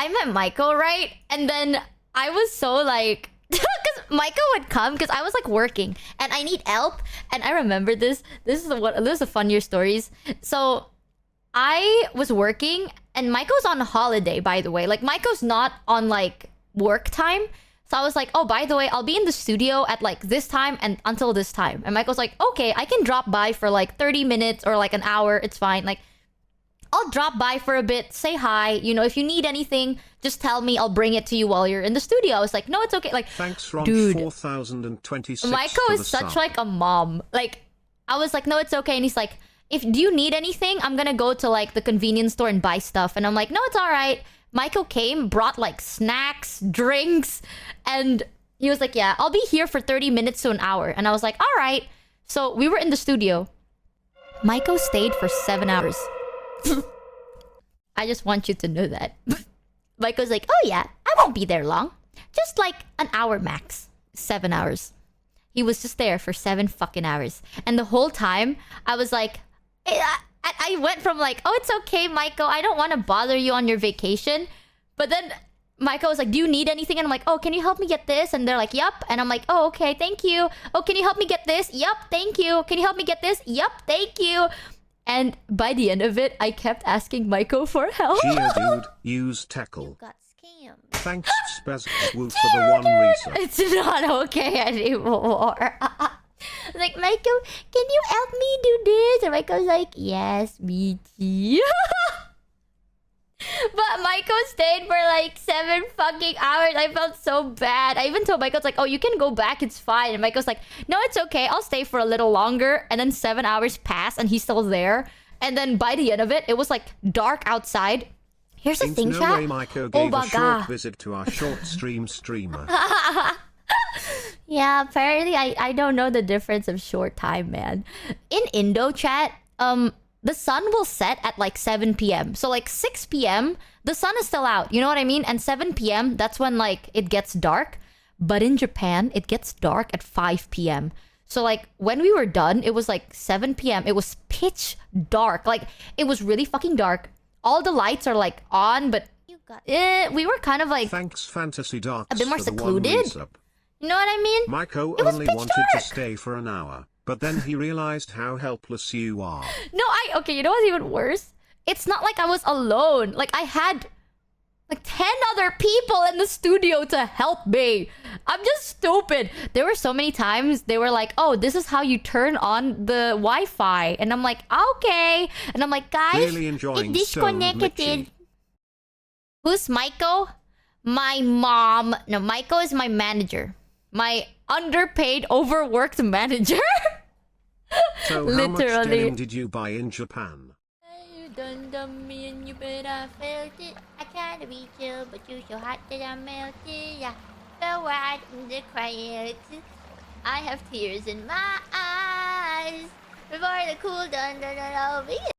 met Maiko, right? And then I was so like, because Maiko would come because I was like working and I need help. And I remember this. This is the funnier stories. So I was working and Maiko's on holiday, by the way. Like Maiko's not on like work time. So I was like, oh, by the way, I'll be in the studio at like this time and until this time. And Michael's like, okay, I can drop by for like 30 minutes or like an hour. It's fine. Like, I'll drop by for a bit, say hi. You know, if you need anything, just tell me. I'll bring it to you while you're in the studio. I was like, no, it's okay. Like, thanks, Ron, dude, 4026 Michael is such like a mom. Like, I was like, no, it's okay. And he's like, do you need anything? I'm gonna go to like the convenience store and buy stuff. And I'm like, no, it's all right. Michael came, brought like snacks, drinks, and he was like, yeah, I'll be here for 30 minutes to an hour. And I was like, all right. So we were in the studio. Michael stayed for 7 hours. I just want you to know that. Michael's like, oh yeah, I won't be there long. Just like an hour max. 7 hours. He was just there for 7 fucking hours. And the whole time, I was like, I went from like, oh, it's okay, Michael. I don't want to bother you on your vacation. But then Michael was like, do you need anything? And I'm like, oh, can you help me get this? And they're like, yup. And I'm like, oh, okay, thank you. Oh, can you help me get this? Yup, thank you. Can you help me get this? Yup, thank you. And by the end of it, I kept asking Michael for help. Geodude, use tackle. You got scammed. Thanks, Spazwoo, for the one reason. It's not okay anymore. Like, Michael, can you help me do this? And Michael's like, yes, Michi. But Michael stayed for like 7 fucking hours. I felt so bad. I even told Michael, like, oh, you can go back. It's fine. And Michael's like, no, it's okay. I'll stay for a little longer. And then 7 hours pass and he's still there. And then by the end of it, it was like dark outside. Here's the thing, no chat. Way Maiko gave a short visit to our short stream streamer. Yeah, apparently I don't know the difference of short time, man. In Indo chat, the sun will set at like 7 p.m. So like 6 p.m., the sun is still out. You know what I mean? And 7 p.m., that's when like it gets dark. But in Japan, it gets dark at 5 p.m. So like when we were done, it was like 7 p.m. It was pitch dark. Like it was really fucking dark. All the lights are like on, but we were kind of like Thanks, Fantasy Darks, a bit more for the secluded. You know what I mean? Maiko only wanted to stay for an hour, but then he realized how helpless you are. No, okay, you know what's even worse? It's not like I was alone. Like, I had like 10 other people in the studio to help me. I'm just stupid. There were so many times they were like, oh, this is how you turn on the Wi-Fi. And I'm like, okay. And I'm like, guys, really enjoying it's disconnected. Who's Maiko? My mom. No, Maiko is my manager. My underpaid, overworked manager. So literally. How much denim did you buy in Japan? You done me and you bet I felt it. I tried to be chill, but you so hot that I melted. I fell right in the quiet. I have tears in my eyes before the cool done over.